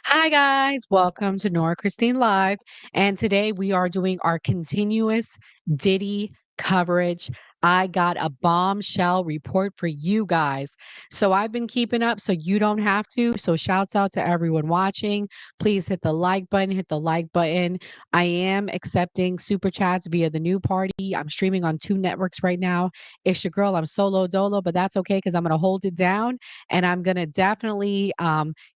Hi, guys. Welcome to Nora Christine Live. And today we are doing our continuous Diddy coverage. I got a bombshell report for you guys. So I've been keeping up so you don't have to. So shouts out to everyone watching. Please hit the like button, hit the like button. I am accepting super chats via the new party. I'm streaming on two networks right now. It's your girl. I'm solo dolo, but that's okay because I'm going to hold it down and I'm going to definitely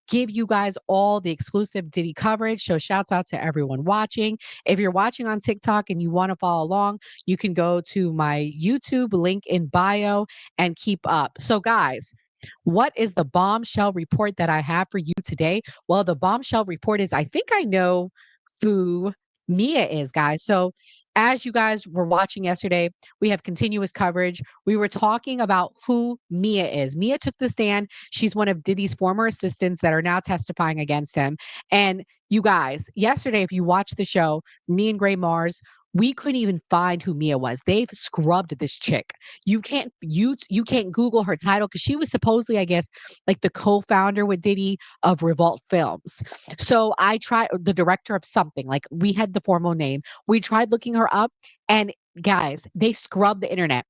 give you guys all the exclusive Diddy coverage. So shouts out to everyone watching. If you're watching on TikTok and you want to follow along, you can go to my YouTube link in bio and keep up. So guys, what is the bombshell report that I have for you today? Well, the bombshell report is I think I know who Mia is, guys. So as you guys were watching yesterday, we have continuous coverage. We were talking about who Mia is. Mia took the stand. She's one of Diddy's former assistants that are now testifying against him. And you guys, yesterday, if you watched the show, me and Gray Mars, we couldn't even find who Mia was. They've scrubbed this chick. You can't Google her title because she was supposedly, I guess, like the co-founder with Diddy of Revolt Films. So I tried the director of something, like we had the formal name. We tried looking her up, and guys, they scrubbed the internet.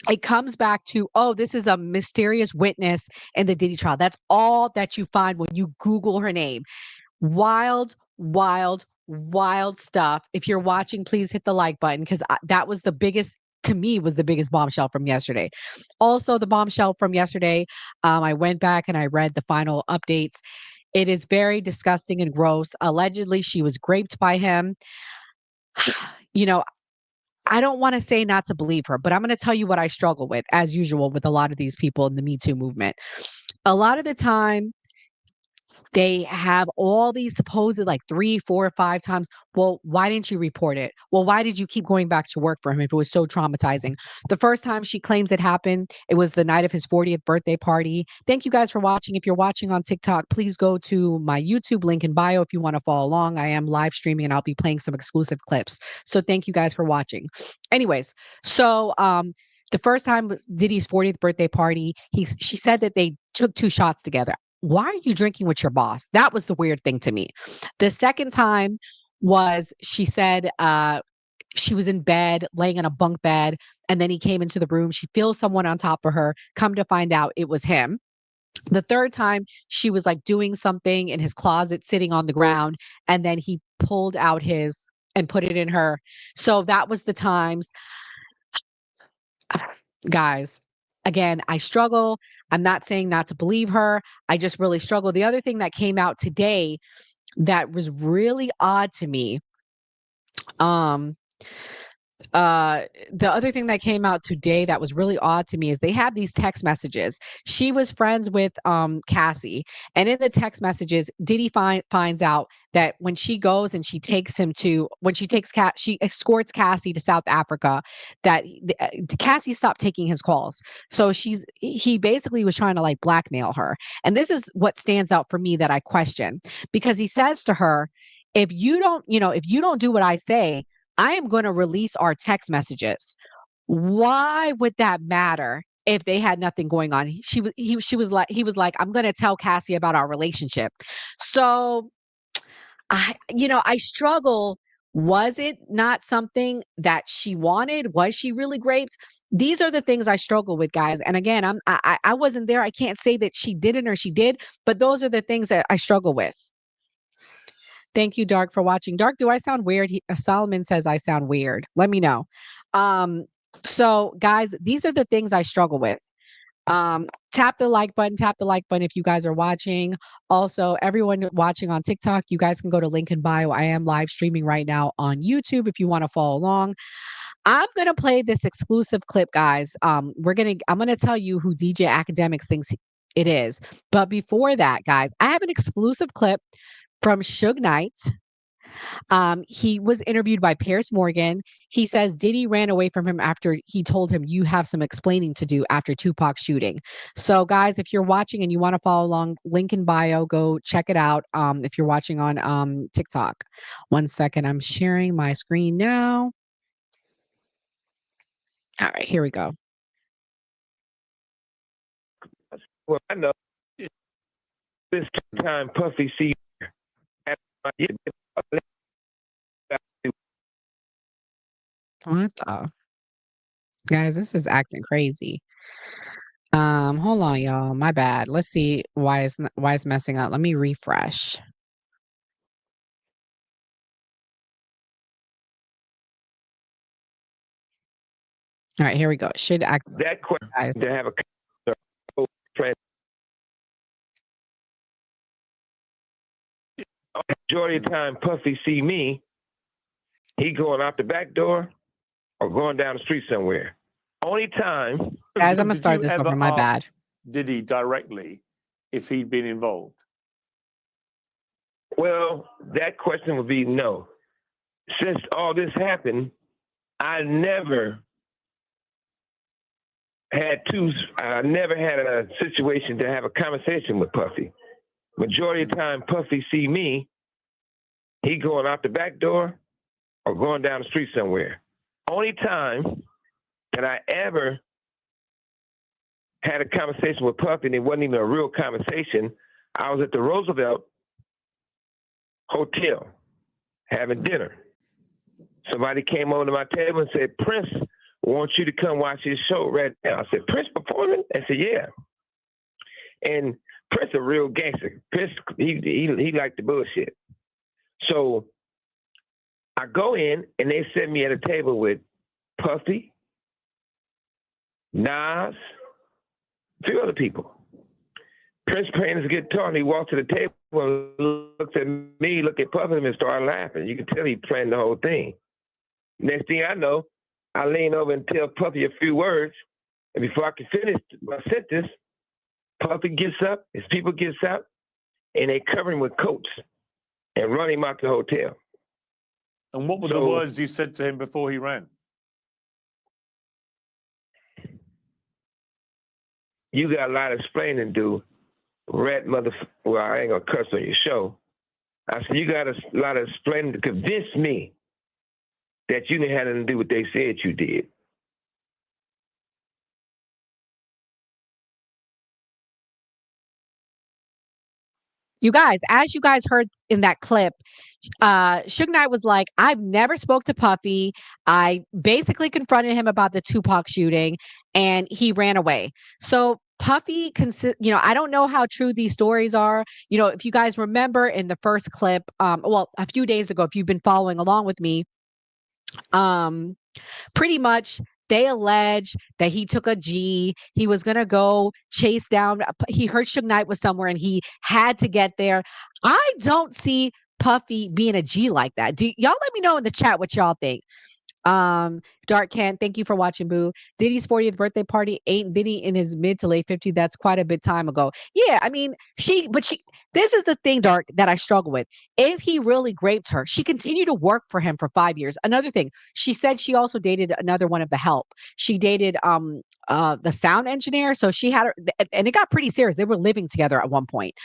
It comes back to, oh, this is a mysterious witness in the Diddy trial. That's all that you find when you Google her name. Wild, wild, wild stuff. If you're watching, please hit the like button because that was the biggest. To me, was the biggest bombshell from yesterday. Also, the bombshell from yesterday, I went back and I read the final updates. It is very disgusting and gross. Allegedly, she was raped by him. You know, I don't want to say not to believe her, but I'm going to tell you what I struggle with, as usual, with a lot of these people in the Me Too movement. A lot of the time, they have all these supposed like 3, 4, 5 times. Well, why didn't you report it? Well, why did you keep going back to work for him if it was so traumatizing? The first time she claims it happened, it was the night of his 40th birthday party. Thank you guys for watching. If you're watching on TikTok, please go to my YouTube link in bio if you want to follow along. I am live streaming and I'll be playing some exclusive clips. So thank you guys for watching. Anyways, so the first time was Diddy's 40th birthday party. She said that they took 2 shots together. Why are you drinking with your boss? That was the weird thing to me. The second time was she said she was in bed, laying in a bunk bed, and then he came into the room. She feels someone on top of her. Come to find out it was him. The third time she was like doing something in his closet, sitting on the ground, and then he pulled out his and put it in her. So that was the times. Guys, again, I struggle. I'm not saying not to believe her. I just really struggle. The other thing that came out today that was really odd to me, um, uh the other thing that came out today that was really odd to me is they have these text messages. She was friends with Cassie, and in the text messages Diddy finds out that when she goes and she takes him to when she takes she escorts Cassie to South Africa, that Cassie stopped taking his calls. So he basically was trying to like blackmail her, and this is what stands out for me that I question, because he says to her, if you don't do what I say, I am going to release our text messages. Why would that matter if they had nothing going on? He was like, I'm going to tell Cassie about our relationship. So I struggle. Was it not something that she wanted? Was she really raped? These are the things I struggle with, guys. And again, I wasn't there. I can't say that she didn't or she did, but those are the things that I struggle with. Thank you, Dark, for watching. Dark, do I sound weird? Solomon says I sound weird. Let me know. Um, so, guys, these are the things I struggle with. Tap the like button, tap the like button if you guys are watching. Also, everyone watching on TikTok, you guys can go to link in bio. I am live streaming right now on YouTube if you want to follow along. I'm gonna play this exclusive clip, guys. I'm gonna tell you who DJ Academics thinks it is. But before that, guys, I have an exclusive clip from Suge Knight. He was interviewed by Pierce Morgan. He says Diddy ran away from him after he told him, "You have some explaining to do after Tupac's shooting." So, guys, if you're watching and you want to follow along, link in bio, go check it out. If you're watching on TikTok. One second, I'm sharing my screen now. All right, here we go. Well, I know this time Puffy see What the guys, this is acting crazy. Hold on, y'all. My bad. Let's see why it's messing up. Let me refresh. All right, here we go. It should act That question guys. to have a majority of the time Puffy see me, he going out the back door or going down the street somewhere. Only time. Guys, I'm gonna start this over. My bad. Diddy directly if he'd been involved? Well, that question would be no. Since all this happened, I never had a situation to have a conversation with Puffy. Majority of the time Puffy see me, he going out the back door or going down the street somewhere. Only time that I ever had a conversation with Puffy, and it wasn't even a real conversation, I was at the Roosevelt Hotel having dinner. Somebody came over to my table and said, Prince wants you to come watch his show right now. I said, Prince performing? I said, yeah. And Prince a real gangster. Prince, he liked the bullshit. So I go in and they set me at a table with Puffy, Nas, a few other people. Prince playing his guitar and he walked to the table and looked at me, looked at Puffy and started laughing. You could tell he planned the whole thing. Next thing I know, I lean over and tell Puffy a few words, and before I could finish my sentence, Puffy gets up, his people gets up, and they cover him with coats and run him out the hotel. And what were the words you said to him before he ran? You got a lot of explaining to do. Rat mother, well, I ain't gonna curse on your show. I said, you got a lot of explaining to convince me that you didn't have nothing to do what they said you did. You guys, as you guys heard in that clip, Suge Knight was like, I've never spoke to Puffy. I basically confronted him about the Tupac shooting and he ran away. So Puffy, I don't know how true these stories are. If you guys remember in the first clip, a few days ago, if you've been following along with me, pretty much they allege that he took a G. He was going to go chase down. He heard Suge Knight was somewhere and he had to get there. I don't see Puffy being a G like that. Y'all let me know in the chat what y'all think. Dark Can, thank you for watching, boo. Diddy's 40th birthday party ain't Diddy in his mid to late 50s. That's quite a bit time ago. Yeah, I mean, this is the thing, Dark, that I struggle with. If he really raped her, she continued to work for him for 5 years. Another thing, she said she also dated another one of the help. She dated the sound engineer. So she had her, and it got pretty serious. They were living together at one point.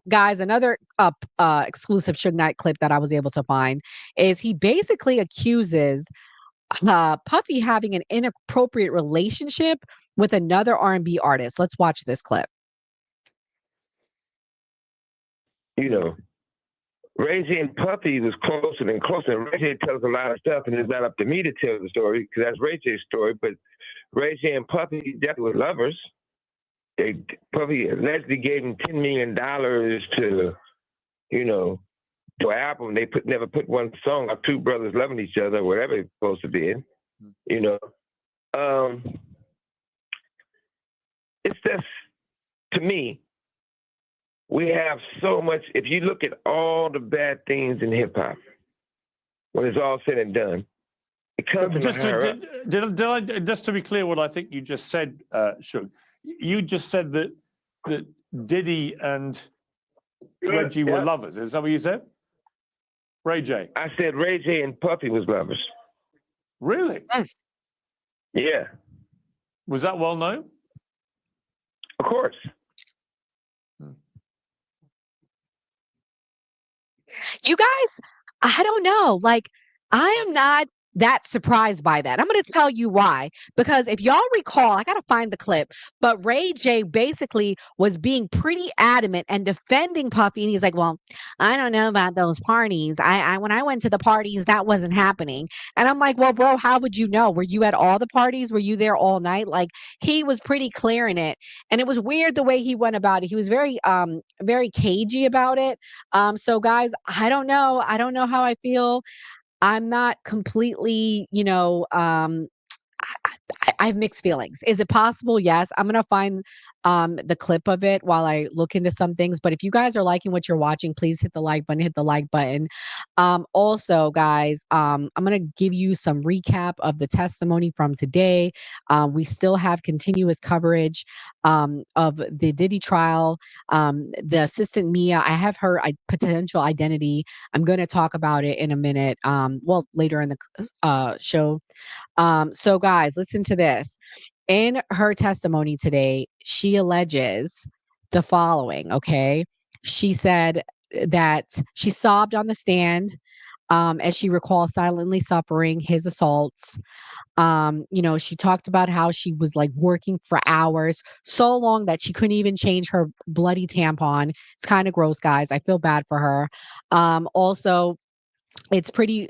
Guys, another exclusive Suge Knight clip that I was able to find is he basically accuses Puffy having an inappropriate relationship with another R&B artist. Let's watch this clip. Ray J and Puffy was closer than closer. And Ray J tells a lot of stuff, and it's not up to me to tell the story because that's Ray J's story. But Ray J and Puffy definitely were lovers. Puffy allegedly gave him $10 million to, to an album. They never put one song of two brothers loving each other, whatever it's supposed to be. It's just, to me, we have so much. If you look at all the bad things in hip hop, when it's all said and done, it comes from just to be clear, what I think you just said, Suge, you just said that Diddy and Reggie were lovers. Is that what you said? Ray J. I said Ray J and Puffy was lovers. Really? Yeah. Was that well known? Of course. You guys, I don't know. Like, I am not that surprised by that. I'm going to tell you why. Because if y'all recall, I got to find the clip, but Ray J basically was being pretty adamant and defending Puffy. And he's like, well, I don't know about those parties. I when I went to the parties, that wasn't happening. And I'm like, well, bro, how would you know? Were you at all the parties? Were you there all night? Like, he was pretty clear in it. And it was weird the way he went about it. He was very cagey about it. So guys, I don't know. I don't know how I feel. I'm not completely, I have mixed feelings. Is it possible? Yes. I'm gonna find the clip of it while I look into some things. But if you guys are liking what you're watching, please hit the like button, hit the like button. Also, guys, I'm gonna give you some recap of the testimony from today. We still have continuous coverage of the Diddy trial. The assistant Mia, I have her potential identity. I'm gonna talk about it in a minute. Well, later in the show. So, guys, listen to this. In her testimony today, she alleges the following, okay? She said that she sobbed on the stand as she recalls silently suffering his assaults. She talked about how she was like working for hours, so long that she couldn't even change her bloody tampon. It's kind of gross, guys. I feel bad for her. Also, it's pretty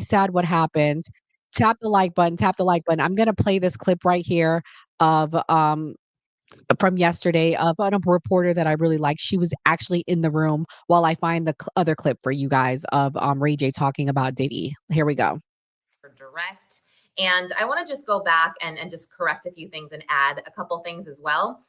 sad what happened. Tap the like button, tap the like button. I'm gonna play this clip right here of from yesterday of a reporter that I really like. She was actually in the room while I find the other clip for you guys of Ray J talking about Diddy. Here we go. Direct. And I want to just go back and just correct a few things and add a couple things as well.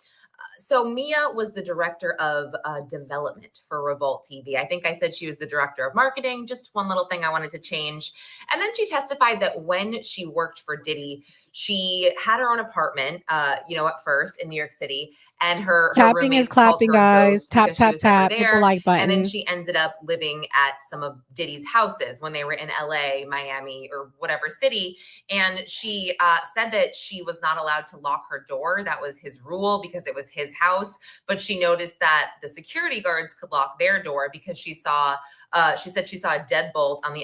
So Mia was the director of development for Revolt TV. I think I said she was the director of marketing. Just one little thing I wanted to change. And then she testified that when she worked for Diddy, she had her own apartment, at first in New York City. And her Tapping is roommates called clapping, her a guys. ghost Tap, because she tap, was never tap. Hit the there. like And then button. she ended up living at some of Diddy's houses when they were in LA, Miami, or whatever city. And she said that she was not allowed to lock her door. That was his rule because it was his house. But she noticed that the security guards could lock their door because she said she saw a deadbolt on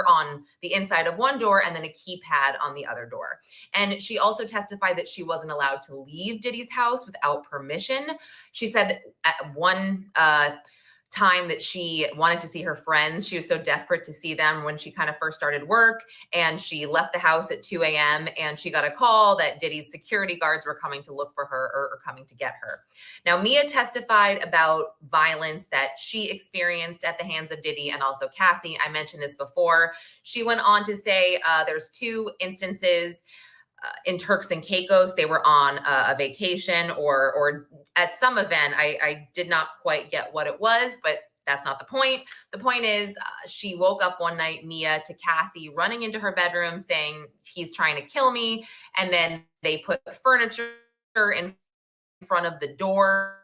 on the inside of one door and then a keypad on the other door. And she also testified that she wasn't allowed to leave Diddy's house without permission. She said at one time that she wanted to see her friends. She was so desperate to see them when she kind of first started work, and she left the house at 2 a.m. and she got a call that Diddy's security guards were coming to look for her or coming to get her. Now, Mia testified about violence that she experienced at the hands of Diddy and also Cassie. I mentioned this before. She went on to say there's two instances in Turks and Caicos. They were on a vacation or at some event. I did not quite get what it was, but that's not the point. The point is she woke up one night, Mia, to Cassie running into her bedroom saying, he's trying to kill me. And then they put furniture in front of the door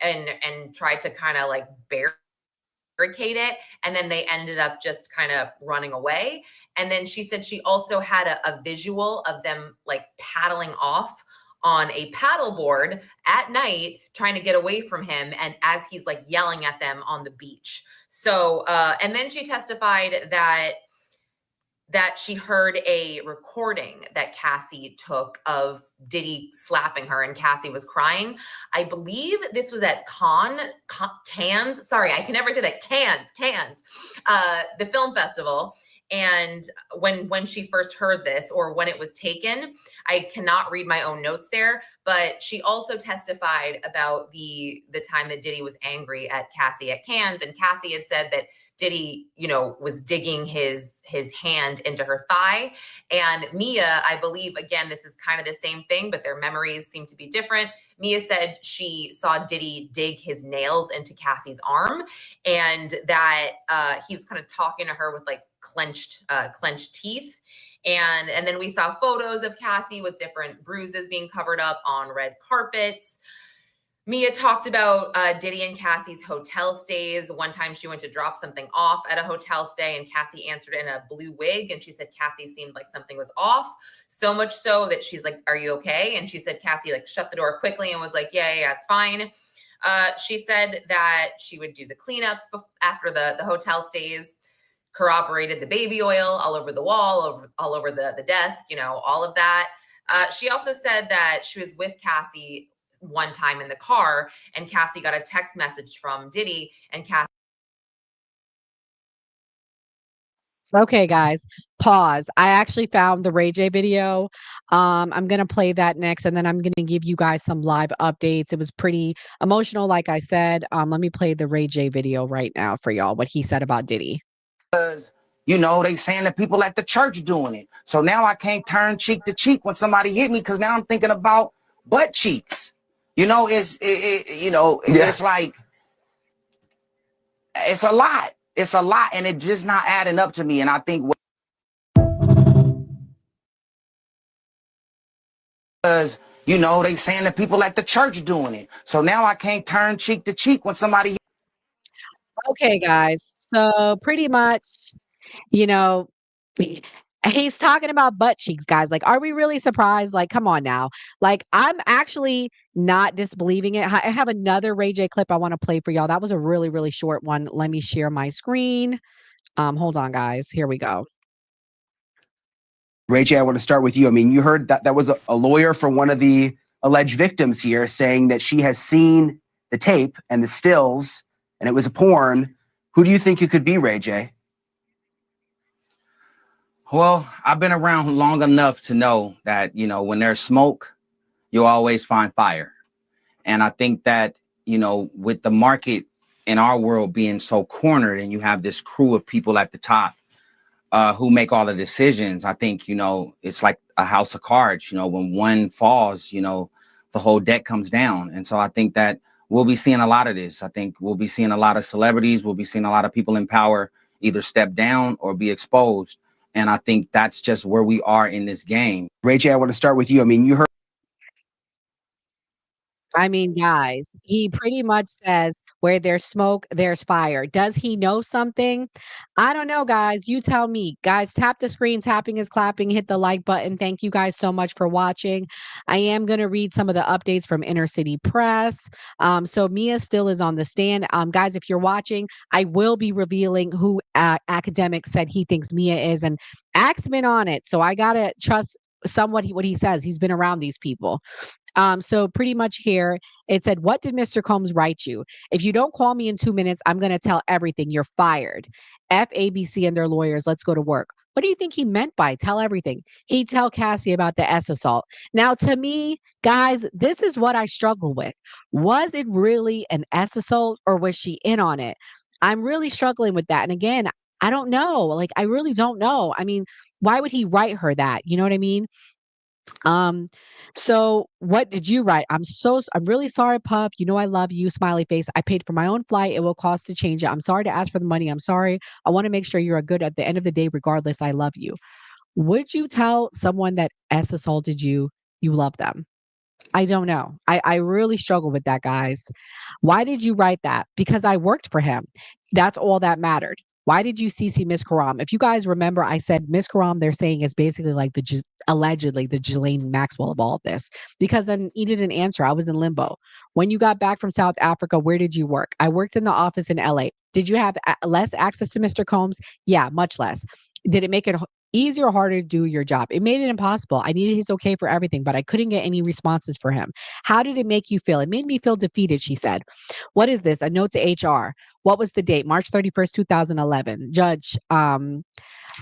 and tried to kind of like barricade it. And then they ended up just kind of running away. And then she said she also had a visual of them like paddling off on a paddleboard at night, trying to get away from him. And as he's like yelling at them on the beach. So, and then she testified that she heard a recording that Cassie took of Diddy slapping her and Cassie was crying. I believe this was at Cannes. Sorry, I can never say that. Cannes, the film festival. And when she first heard this or when it was taken, I cannot read my own notes there, but she also testified about the time that Diddy was angry at Cassie at Cannes. And Cassie had said that Diddy, was digging his hand into her thigh. And Mia, I believe, again, this is kind of the same thing, but their memories seem to be different. Mia said she saw Diddy dig his nails into Cassie's arm and that he was kind of talking to her with like clenched teeth. And then we saw photos of Cassie with different bruises being covered up on red carpets. Mia talked about Diddy and Cassie's hotel stays. One time she went to drop something off at a hotel stay and Cassie answered in a blue wig. And she said Cassie seemed like something was off. So much so that she's like, are you okay? And she said Cassie like shut the door quickly and was like, yeah, it's fine. She said that she would do the cleanups after the hotel stays. corroborated the baby oil all over the wall, all over the desk, all of that. She also said that she was with Cassie one time in the car, and Cassie got a text message from Diddy, and Cassie. Okay, guys, pause. I actually found the Ray J video. I'm gonna play that next, and then I'm gonna give you guys some live updates. It was pretty emotional, like I said. Let me play the Ray J video right now for y'all. What he said about Diddy. Because they saying that people at the church doing it. So now I can't turn cheek to cheek when somebody hit me because now I'm thinking about butt cheeks. It's like it's a lot. It's a lot, and it's just not adding up to me. And I think because they saying that people at the church doing it. So now I can't turn cheek to cheek when somebody. Okay, guys. So pretty much, you know, he's talking about butt cheeks, guys. Like, are we really surprised? Like, come on now. Like, I'm actually not disbelieving it. I have another Ray J clip I want to play for y'all. That was a really, really short one. Let me share my screen. Hold on, guys. Here we go. Ray J, I want to start with you. I mean, you heard that was a lawyer for one of the alleged victims here saying that she has seen the tape and the stills and it was a porn. Who do you think it could be, Ray J? Well, I've been around long enough to know that, when there's smoke, you'll always find fire. And I think that, with the market in our world being so cornered and you have this crew of people at the top who make all the decisions, I think, it's like a house of cards. When one falls, the whole deck comes down. And so I think that we'll be seeing a lot of this. I think we'll be seeing a lot of celebrities. We'll be seeing a lot of people in power either step down or be exposed. And I think that's just where we are in this game. Ray J, I want to start with you. I mean, you heard. I mean, guys, he pretty much says where there's smoke, there's fire. Does he know something? I don't know, guys. You tell me. Guys, tap the screen. Tapping is clapping. Hit the like button. Thank you guys so much for watching. I am going to read some of the updates from Inner City Press. So Mia still is on the stand. Guys, if you're watching, I will be revealing who academic said he thinks Mia is, and Act's been on it. So I got to trust somewhat what he says. He's been around these people. So pretty much here, it said, what did Mr. Combs write you? If you don't call me in 2 minutes, I'm going to tell everything. You're fired. FABC and their lawyers, let's go to work. What do you think he meant by tell everything? He'd tell Cassie about the S assault. Now, to me, guys, this is what I struggle with. Was it really an S assault or was she in on it? I'm really struggling with that. And again, I don't know. Like, I really don't know. I mean, why would he write her that? You know what I mean? So what did you write? I'm really sorry, Puff. You know I love you, smiley face. I paid for my own flight. It will cost to change it. I'm sorry to ask for the money. I'm sorry. I want to make sure you're a good at the end of the day, regardless. I love you. Would you tell someone that S assaulted you, you love them? I don't know. I really struggle with that, guys. Why did you write that? Because I worked for him. That's all that mattered. Why did you CC Miss Karam? If you guys remember, I said Miss Karam, they're saying is basically like allegedly the Ghislaine Maxwell of all of this. Because then he didn't answer. I was in limbo. When you got back from South Africa, where did you work? I worked in the office in LA. Did you have less access to Mr. Combs? Yeah, much less. Did it make it easier or harder to do your job? It made it impossible. I needed his okay for everything, but I couldn't get any responses for him. How did it make you feel? It made me feel defeated, she said. What is this? A note to HR. What was the date? March 31st, 2011. Judge,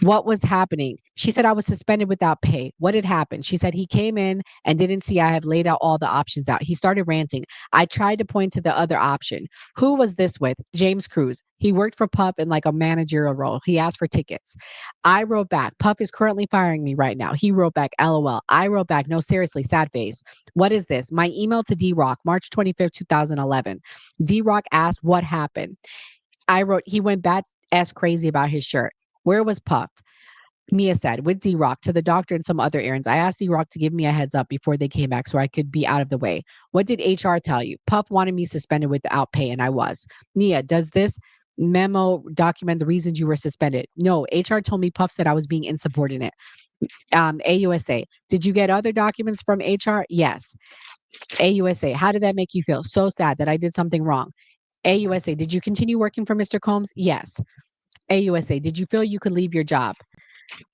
what was happening? She said I was suspended without pay. What had happened? She said he came in and didn't see I have laid out all the options out. He started ranting. I tried to point to the other option. Who was this with? James Cruz. He worked for Puff in like a managerial role. He asked for tickets. I wrote back, Puff is currently firing me right now. He wrote back, LOL. I wrote back, no, seriously, sad face. What is this? My email to D-Rock, March 25th, 2011. D-Rock asked what happened. I wrote, he went bat ass crazy about his shirt. Where was Puff? Mia said, with D-Rock to the doctor and some other errands. I asked D-Rock to give me a heads up before they came back so I could be out of the way. What did HR tell you? Puff wanted me suspended without pay, and I was. Nia, does this memo document the reasons you were suspended? No, HR told me Puff said I was being insubordinate. AUSA, did you get other documents from HR? Yes. AUSA, how did that make you feel? So sad that I did something wrong. AUSA, did you continue working for Mr. Combs? Yes. AUSA, did you feel you could leave your job?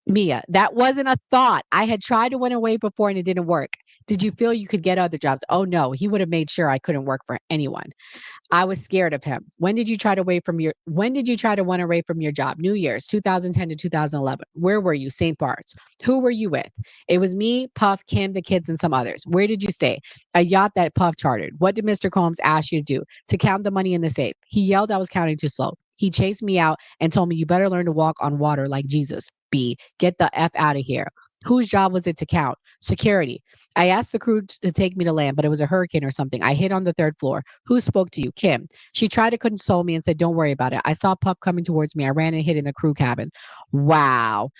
Mia, that wasn't a thought. I had tried to win away before and it didn't work. Did you feel you could get other jobs? Oh no, he would have made sure I couldn't work for anyone. I was scared of him. When did you try to run away from your job? New Year's, 2010 to 2011. Where were you? St. Bart's. Who were you with? It was me, Puff, Kim, the kids, and some others. Where did you stay? A yacht that Puff chartered. What did Mr. Combs ask you to do? To count the money in the safe. He yelled I was counting too slow. He chased me out and told me you better learn to walk on water like Jesus. B, get the F out of here. Whose job was it to count? Security. I asked the crew to take me to land, but it was a hurricane or something. I hid on the third floor. Who spoke to you? Kim. She tried to console me and said, don't worry about it. I saw Pup coming towards me. I ran and hid in the crew cabin. Wow.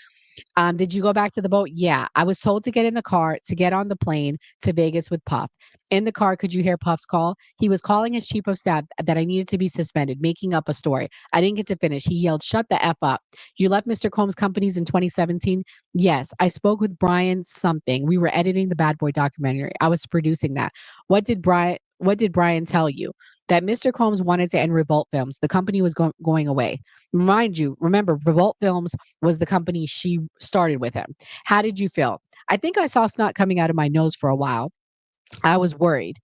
Did you go back to the boat? Yeah. I was told to get in the car to get on the plane to Vegas with Puff. In the car, could you hear Puff's call? He was calling his chief of staff that I needed to be suspended, making up a story. I didn't get to finish. He yelled, shut the F up. You left Mr. Combs' companies in 2017? Yes. I spoke with Brian something. We were editing the Bad Boy documentary. I was producing that. What did Brian tell you? That Mr. Combs wanted to end Revolt Films. The company was going away. Remember, Revolt Films was the company she started with him. How did you feel? I think I saw snot coming out of my nose for a while. I was worried.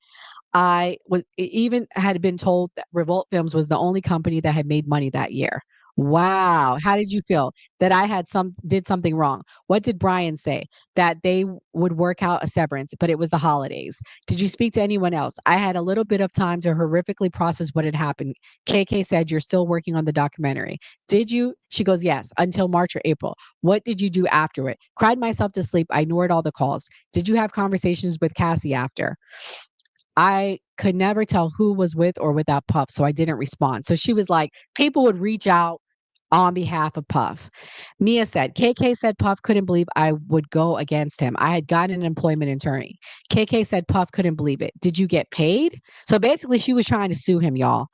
Even had been told that Revolt Films was the only company that had made money that year. Wow. How did you feel that I did something wrong? What did Brian say? That they would work out a severance, but it was the holidays. Did you speak to anyone else? I had a little bit of time to horrifically process what had happened. KK said, you're still working on the documentary. Did you? She goes, yes, until March or April. What did you do after it? Cried myself to sleep. I ignored all the calls. Did you have conversations with Cassie after? I could never tell who was with or without Puff, so I didn't respond. So she was like, people would reach out on behalf of Puff. Mia said, KK said Puff couldn't believe I would go against him. I had gotten an employment attorney. KK said Puff couldn't believe it. Did you get paid? So basically, she was trying to sue him, y'all.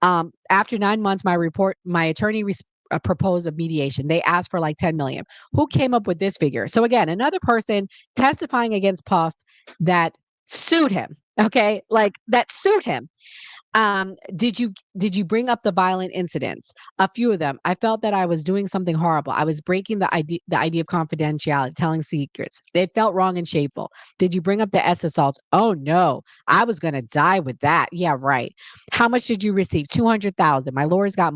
After 9 months, my attorney proposed a mediation. They asked for like 10 million. Who came up with this figure? So again, another person testifying against Puff that sued him. Okay, like that sued him. Did you bring up the violent incidents? A few of them. I felt that I was doing something horrible. I was breaking the idea of confidentiality, telling secrets. It felt wrong and shameful. Did you bring up the S assaults? Oh no, I was gonna die with that. Yeah, right. How much did you receive? 200,000. My lawyers got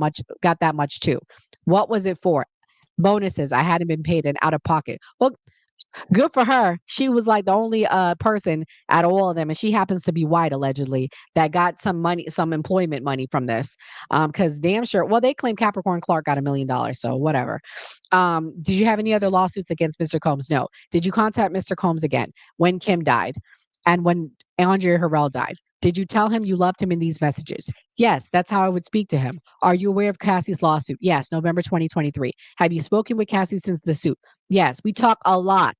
that much too. What was it for? Bonuses. I hadn't been paid and out of pocket. Well, good for her. She was like the only person out of all of them, and she happens to be white allegedly that got some money, some employment money from this. Because damn sure, well, they claim Capricorn Clark got $1 million, so whatever. Did you have any other lawsuits against Mr. Combs? No. Did you contact Mr. Combs again when Kim died and when Andre Harrell died? Did you tell him you loved him in these messages? Yes, that's how I would speak to him. Are you aware of Cassie's lawsuit? Yes, November 2023. Have you spoken with Cassie since the suit? Yes, we talk a lot.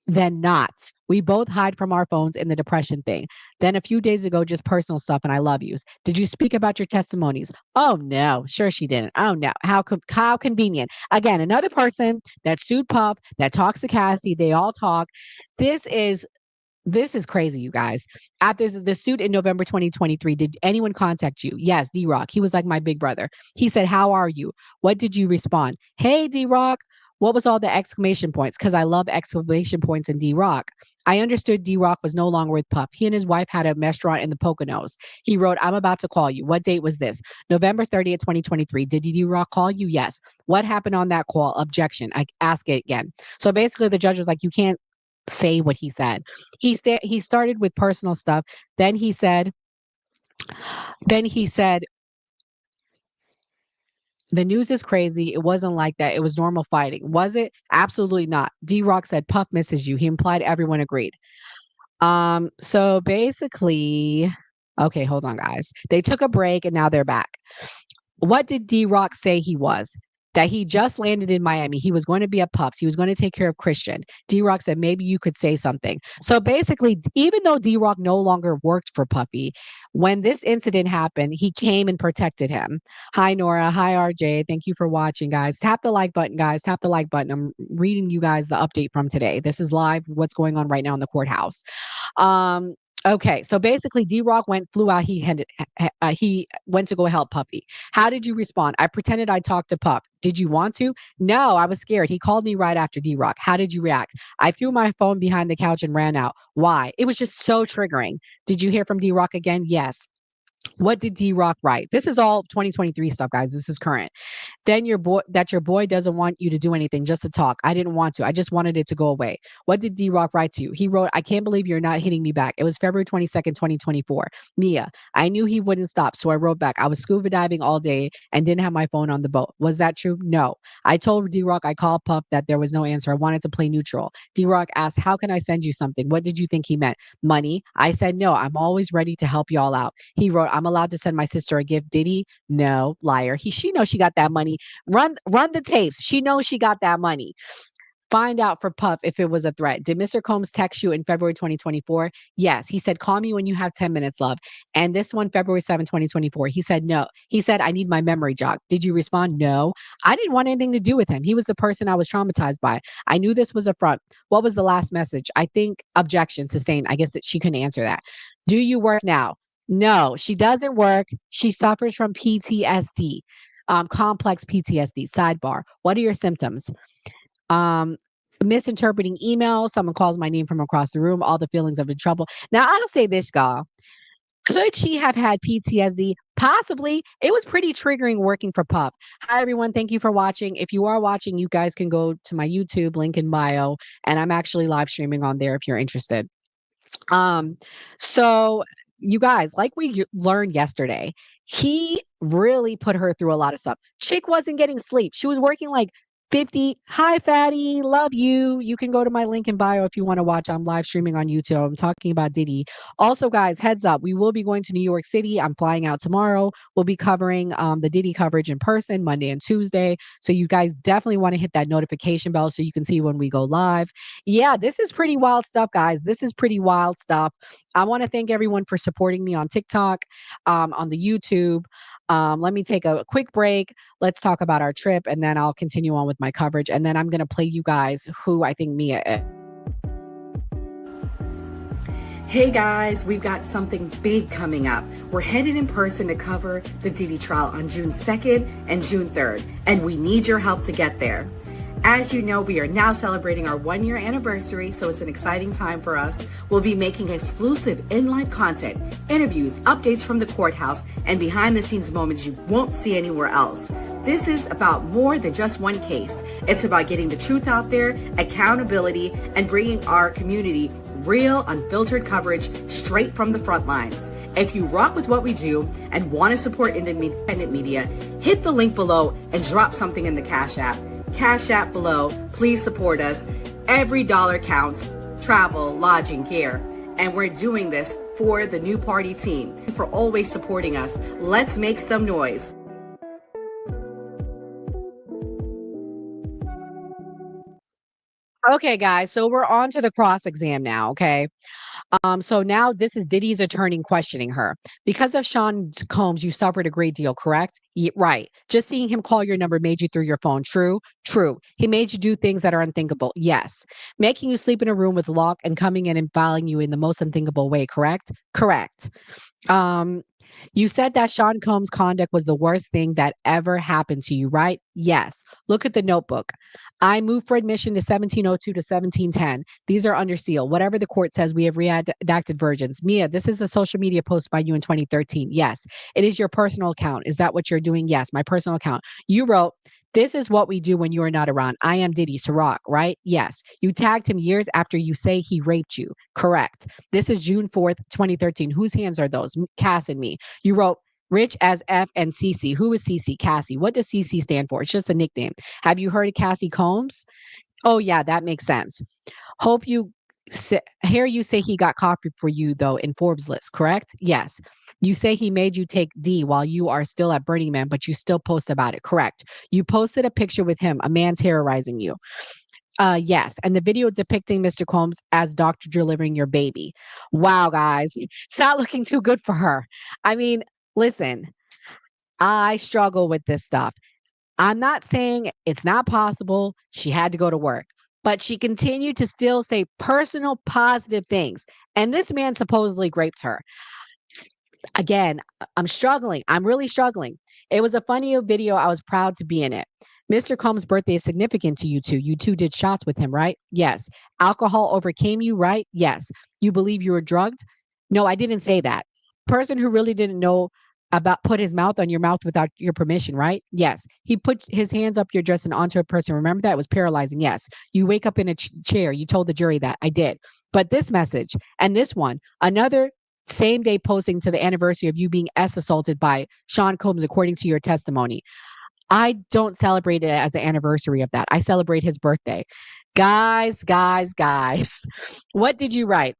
Then not. We both hide from our phones in the depression thing. Then a few days ago, just personal stuff and I love yous. Did you speak about your testimonies? Oh no, sure she didn't. Oh no, how convenient. Again, another person that sued Puff, that talks to Cassie, they all talk. This is crazy, you guys. After the suit in November 2023, did anyone contact you? Yes, D-Rock. He was like my big brother. He said, how are you? What did you respond? Hey, D-Rock. What was all the exclamation points? Because I love exclamation points in D-Rock. I understood D-Rock was no longer with Puff. He and his wife had a restaurant in the Poconos. He wrote, I'm about to call you. What date was this? November 30th, 2023. Did D-Rock call you? Yes. What happened on that call? Objection. I ask it again. So basically the judge was like, you can't say what he said. He started with personal stuff. Then he said, the news is crazy. It wasn't like that. It was normal fighting. Was it? Absolutely not. D-Rock said Puff misses you. He implied everyone agreed. So basically, okay, hold on, guys. They took a break and now they're back. What did D-Rock say he was? That he just landed in Miami. He was going to be at Puffs. He was going to take care of Christian. D-Rock said, maybe you could say something. So basically, even though D-Rock no longer worked for Puffy, when this incident happened, he came and protected him. Hi, Nora. Hi, RJ. Thank you for watching, guys. Tap the like button, guys. Tap the like button. I'm reading you guys the update from today. This is live, what's going on right now in the courthouse. Okay, so basically, D-Rock flew out. He went to go help Puffy. How did you respond? I pretended I talked to Puff. Did you want to? No, I was scared. He called me right after D-Rock. How did you react? I threw my phone behind the couch and ran out. Why? It was just so triggering. Did you hear from D-Rock again? Yes. What did D-Rock write? This is all 2023 stuff, guys. This is current. Then your boy doesn't want you to do anything, just to talk. I didn't want to. I just wanted it to go away. What did D-Rock write to you? He wrote, I can't believe you're not hitting me back. It was February 22nd, 2024. Mia, I knew he wouldn't stop, so I wrote back. I was scuba diving all day and didn't have my phone on the boat. Was that true? No. I told D-Rock I called Puff that there was no answer. I wanted to play neutral. D-Rock asked, how can I send you something? What did you think he meant? Money? I said, no, I'm always ready to help y'all out. He wrote, I'm allowed to send my sister a gift. Diddy? No, liar. She knows she got that money. Run the tapes. She knows she got that money. Find out for Puff if it was a threat. Did Mr. Combs text you in February 2024? Yes. He said, call me when you have 10 minutes, love. And this one, February 7th, 2024, he said, no. He said, I need my memory jog. Did you respond? No. I didn't want anything to do with him. He was the person I was traumatized by. I knew this was a front. What was the last message? I think objection sustained. I guess that she couldn't answer that. Do you work now? No, she doesn't work. She suffers from PTSD. Complex PTSD. Sidebar. What are your symptoms? Misinterpreting emails. Someone calls my name from across the room. All the feelings of the trouble. Now, I'll say this, y'all. Could she have had PTSD? Possibly. It was pretty triggering working for Puff. Hi, everyone. Thank you for watching. If you are watching, you guys can go to my YouTube, link in bio, and I'm actually live streaming on there if you're interested. So you guys, like we learned yesterday, he really put her through a lot of stuff. Chick wasn't getting sleep. She was working like 50. Hi, Fatty. Love you. You can go to my link in bio if you want to watch. I'm live streaming on YouTube. I'm talking about Diddy. Also, guys, heads up. We will be going to New York City. I'm flying out tomorrow. We'll be covering the Diddy coverage in person Monday and Tuesday. So you guys definitely want to hit that notification bell so you can see when we go live. Yeah, this is pretty wild stuff, guys. This is pretty wild stuff. I want to thank everyone for supporting me on TikTok, on the YouTube. Let me take a quick break. Let's talk about our trip, and then I'll continue on with my coverage. And then I'm going to play you guys who I think Mia is. Hey guys, we've got something big coming up. We're headed in person to cover the Diddy trial on June 2nd and June 3rd, and we need your help to get there. As you know, we are now celebrating our 1-year anniversary, so it's an exciting time for us. We'll be making exclusive in-life content, interviews, updates from the courthouse, and behind-the-scenes moments you won't see anywhere else. This is about more than just one case. It's about getting the truth out there, accountability, and bringing our community real, unfiltered coverage straight from the front lines. If you rock with what we do and want to support independent media, hit the link below and drop something in the Cash App. Cash App below. Please support us. Every dollar counts. Travel, lodging, care. And we're doing this for the new party team. For always supporting us. Let's make some noise. Okay, guys. So we're on to the cross exam now. Okay. So now this is Diddy's attorney questioning her. Because of Sean Combs, you suffered a great deal, correct? Right. Just seeing him call your number made you through your phone. True? True. He made you do things that are unthinkable. Yes. Making you sleep in a room with lock and coming in and filing you in the most unthinkable way, correct? Correct. You said that Sean Combs' conduct was the worst thing that ever happened to you, right? Yes. Look at the notebook. I moved for admission to 1702 to 1710. These are under seal. Whatever the court says, we have redacted versions. Mia, this is a social media post by you in 2013. Yes. It is your personal account. Is that what you're doing? Yes, my personal account. You wrote, this is what we do when you are not around. I am Diddy, Ciroc, right? Yes. You tagged him years after you say he raped you. Correct. This is June 4th, 2013. Whose hands are those? Cass and me. You wrote, Rich as F and Cece. Who is Cece? Cassie. What does Cece stand for? It's just a nickname. Have you heard of Cassie Combs? Oh, yeah, that makes sense. Hope you hear you say he got coffee for you, though, in Forbes list, correct? Yes. You say he made you take D while you are still at Burning Man, but you still post about it, correct? You posted a picture with him, a man terrorizing you. Yes. And the video depicting Mr. Combs as doctor delivering your baby. Wow, guys. It's not looking too good for her. I mean, listen, I struggle with this stuff. I'm not saying it's not possible. She had to go to work. but she continued to still say personal positive things. And this man supposedly raped her. Again, I'm struggling. I'm really struggling. It was a funny video. I was proud to be in it. Mr. Combs' birthday is significant to you two. You two did shots with him, right? Yes. Alcohol overcame you, right? Yes. You believe you were drugged? No, I didn't say that. Person who really didn't know about put his mouth on your mouth without your permission, right? Yes. He put his hands up your dress and onto a person. Remember that? It was paralyzing. Yes. You wake up in a chair. You told the jury that. I did. But this message and this one, another same day posting to the anniversary of you being assaulted by Sean Combs, according to your testimony. I don't celebrate it as the anniversary of that. I celebrate his birthday. Guys, guys, guys, what did you write?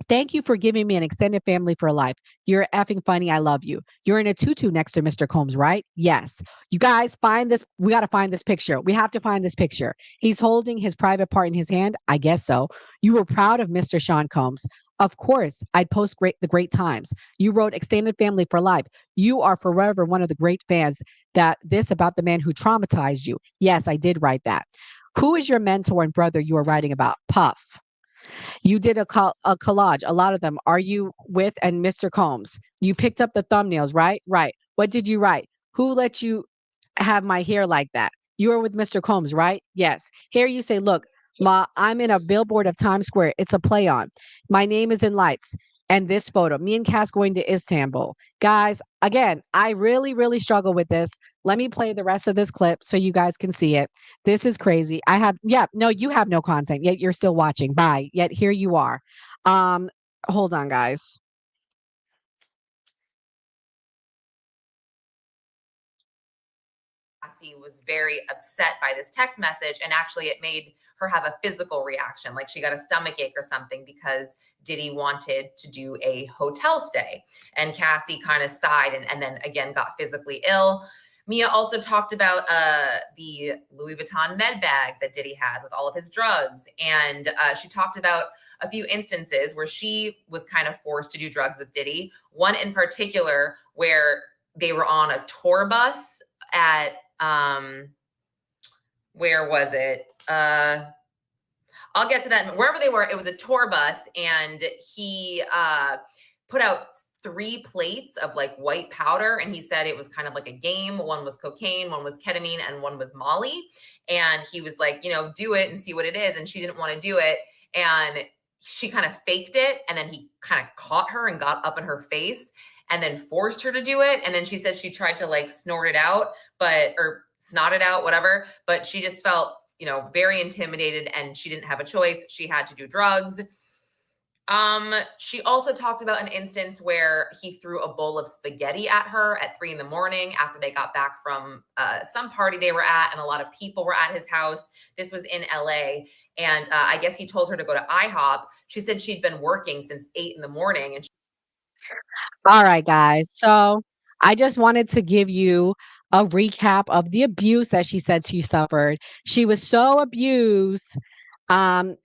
Thank you for giving me an extended family for life. You're effing funny. I love you. You're in a tutu next to Mr. Combs, right? Yes. You guys find this. We got to find this picture. We have to find this picture. He's holding his private part in his hand. I guess so. You were proud of Mr. Sean Combs. Of course, I'd post the great times. You wrote extended family for life. You are forever one of the great fans that this about the man who traumatized you. Yes, I did write that. Who is your mentor and brother you are writing about? Puff. You did a collage, a lot of them. Are you with and Mr. Combs? You picked up the thumbnails, right? Right. What did you write? Who let you have my hair like that? You were with Mr. Combs, right? Yes. Here you say, look, Ma, I'm in a billboard of Times Square. It's a play on. My name is in lights. And this photo, me and Cass going to Istanbul. Guys, again, I really, really struggle with this. Let me play the rest of this clip so you guys can see it. This is crazy. No, you have no content, yet you're still watching. Bye. Yet here you are. Hold on, guys. Cassie was very upset by this text message, and actually it made her have a physical reaction, like she got a stomach ache or something, because Diddy wanted to do a hotel stay. And Cassie kind of sighed and then again got physically ill. Mia also talked about the Louis Vuitton med bag that Diddy had with all of his drugs. And she talked about a few instances where she was kind of forced to do drugs with Diddy. One in particular where they were on a tour bus at, where was it? I'll get to that. Wherever they were, it was a tour bus, and he put out 3 plates of like white powder, and he said it was kind of like a game. One was cocaine, one was ketamine, and one was Molly. And he was like, do it and see what it is. And she didn't want to do it. And she kind of faked it. And then he kind of caught her and got up in her face and then forced her to do it. And then she said she tried to like snort it out, or snot it out, whatever. But she just felt, very intimidated, and she didn't have a choice. She had to do drugs. She also talked about an instance where he threw a bowl of spaghetti at her at 3 a.m. after they got back from some party they were at, and a lot of people were at his house. This was in LA. And I guess he told her to go to IHOP. She said she'd been working since 8 a.m. and All right, guys. So I just wanted to give you a recap of the abuse that she said she suffered. She was so abused. Um,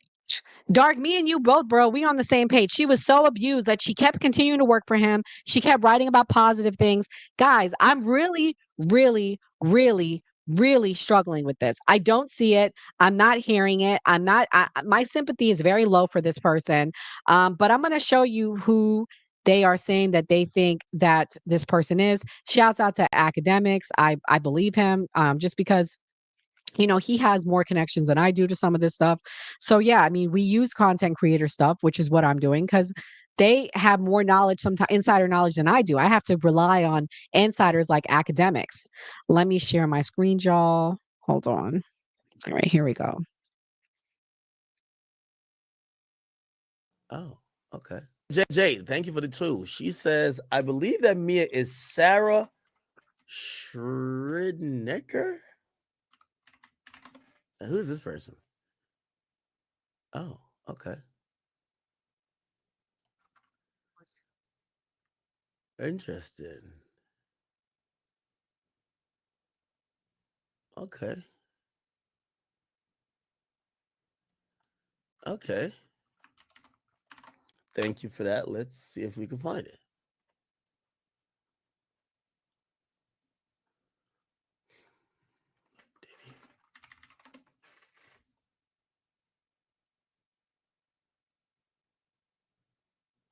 Dark, me and you both, bro, we on the same page. She was so abused that she kept continuing to work for him. She kept writing about positive things. Guys, I'm really, really, really, really struggling with this. I don't see it. I'm not hearing it. My sympathy is very low for this person. But I'm going to show you who they are saying that they think that this person is. Shouts out to academics. I believe him, just because he has more connections than I do to some of this stuff. So yeah, I mean, we use content creator stuff, which is what I'm doing, because they have more knowledge, sometimes insider knowledge, than I do. I have to rely on insiders like academics. Let me share my screen, y'all. Hold on. All right, here we go. Oh, okay. Jade, thank you for the tool. She says, I believe that Mia is Sarah Schridnecker. Who's this person? Oh, okay. Interesting. Okay. Okay. Thank you for that. Let's see if we can find it.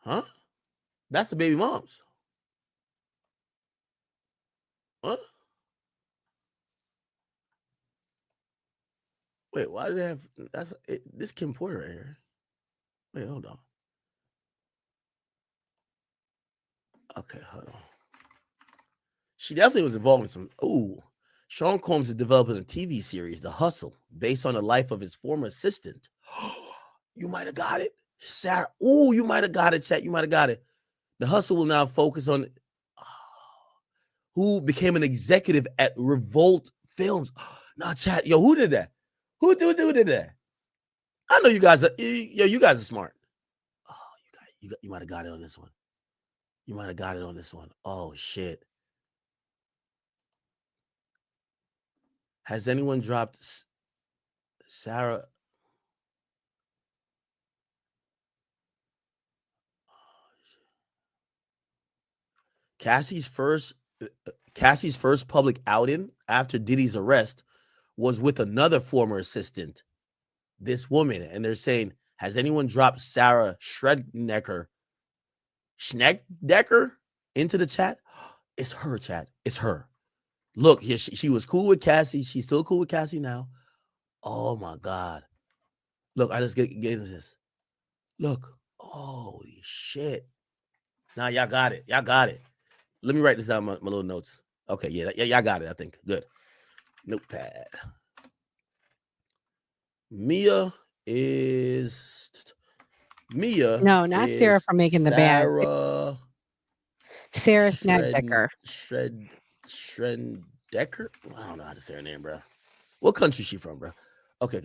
Huh? That's the baby moms. Huh? Wait, why do they have this Kim Porter right here? Wait, hold on. Okay, hold on. She definitely was involved in some. Ooh, Sean Combs is developing a TV series, The Hustle, based on the life of his former assistant. You might have got it, Sarah. Ooh, you might have got it, chat. You might have got it. The Hustle will now focus on who became an executive at Revolt Films. Nah, chat. Yo, who did that? Who did that? I know you guys are. Yo, you guys are smart. Oh, you might have got it on this one. You might have got it on this one. Oh shit. Has anyone dropped Sarah? Cassie's first public outing after Diddy's arrest was with another former assistant, this woman, and they're saying, has anyone dropped Sarah Schnedeker into the chat? It's her, chat. It's her. Look, she was cool with Cassie. She's still cool with Cassie now. Oh my God. Look, I just get into this. Look. Holy shit. Now y'all got it. Y'all got it. Let me write this down, my little notes. Okay, yeah, y'all got it, I think. Good. Notepad. Mia. No, not Sarah from making the band. Sarah Schnedeker. Schnedeker? I don't know how to say her name, bro. What country is she from, bro? Okay.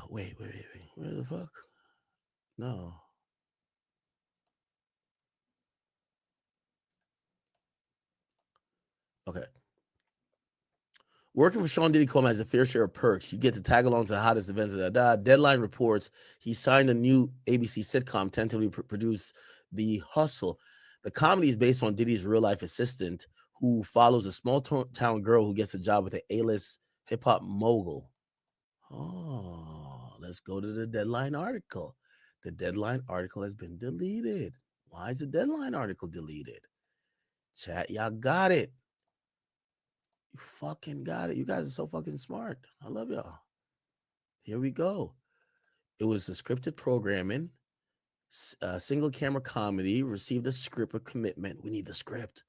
Wait. Where the fuck? No. Okay. Working for Sean Diddy Combs has a fair share of perks. You get to tag along to the hottest events. Deadline reports he signed a new ABC sitcom tentatively produce The Hustle. The comedy is based on Diddy's real-life assistant who follows a small-town girl who gets a job with an A-list hip-hop mogul. Oh, let's go to the Deadline article. The Deadline article has been deleted. Why is the Deadline article deleted? Chat, y'all got it. You fucking got it. You guys are so fucking smart. I love y'all. Here we go. It was a scripted programming, single camera comedy, received a script of commitment. We need the script.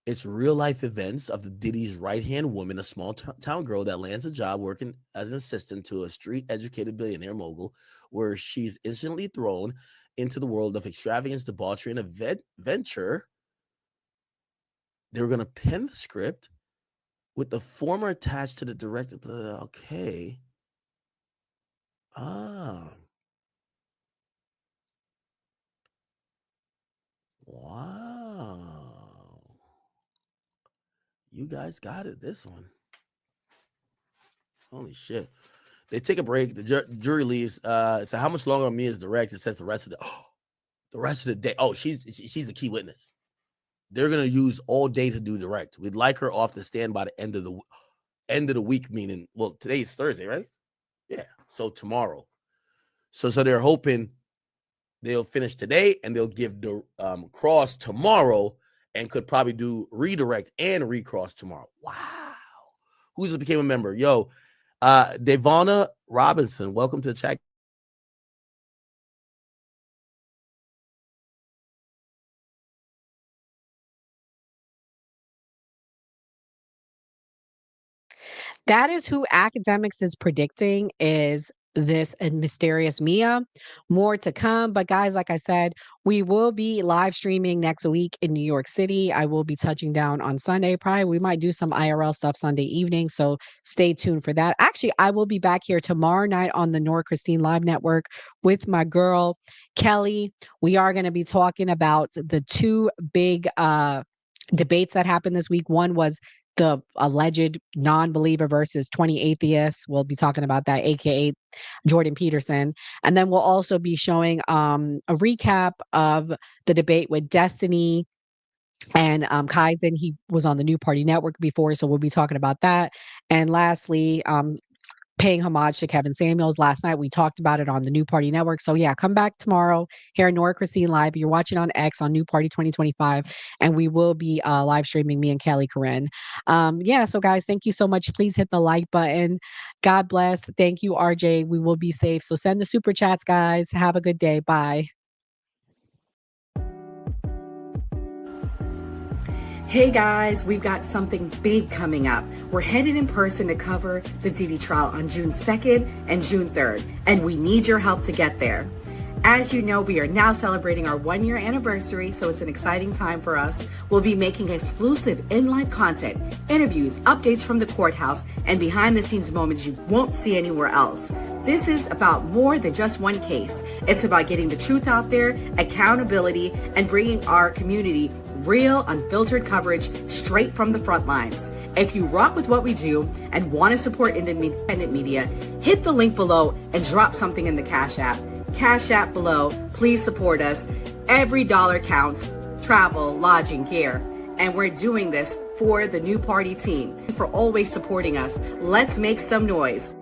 It's real life events of the Diddy's right-hand woman, a small town girl that lands a job working as an assistant to a street-educated billionaire mogul, where she's instantly thrown into the world of extravagance, debauchery, and adventure. They were going to pen the script with the former attached to the director. Okay. Wow. You guys got it. This one. Holy shit. They take a break. The jury leaves. So how much longer Mia is direct? It says the rest of the day. Oh, she's a key witness. They're gonna use all day to do direct. We'd like her off the stand by the end of the week, meaning, well, today is Thursday, right? Yeah. So tomorrow. So they're hoping they'll finish today and they'll give the cross tomorrow and could probably do redirect and recross tomorrow. Wow. Who just became a member? Yo, Devonna Robinson, welcome to the chat. That is who academics is predicting is this mysterious Mia. More to come. But guys, like I said, we will be live streaming next week in New York City. I will be touching down on Sunday. Probably we might do some IRL stuff Sunday evening. So stay tuned for that. Actually, I will be back here tomorrow night on the Nora Christine Live Network with my girl, Kelly. We are going to be talking about the two big debates that happened this week. One was the alleged non-believer versus 20 atheists. We'll be talking about that, aka Jordan Peterson. And then we'll also be showing a recap of the debate with Destiny and Kaizen. He was on the New Party Network before, so we'll be talking about that. And lastly, paying homage to Kevin Samuels. Last night we talked about it on the New Party Network. So yeah, come back tomorrow here at Nora Christine Live. You're watching on X on New Party 2025, and we will be live streaming, me and Kelly Corinne. Yeah, so guys, thank you so much. Please hit the like button. God bless. Thank you, RJ. We will be safe. So send the super chats, guys. Have a good day. Bye. Hey guys, we've got something big coming up. We're headed in person to cover the Diddy trial on June 2nd and June 3rd, and we need your help to get there. As you know, we are now celebrating our 1-year anniversary, so it's an exciting time for us. We'll be making exclusive in-life content, interviews, updates from the courthouse, and behind-the-scenes moments you won't see anywhere else. This is about more than just one case. It's about getting the truth out there, accountability, and bringing our community real, unfiltered coverage straight from the front lines. If you rock with what we do and want to support independent media, hit the link below and drop something in the Cash App. Cash App below. Please support us. Every dollar counts. Travel, lodging, care. And we're doing this for the New Party team. For always supporting us. Let's make some noise.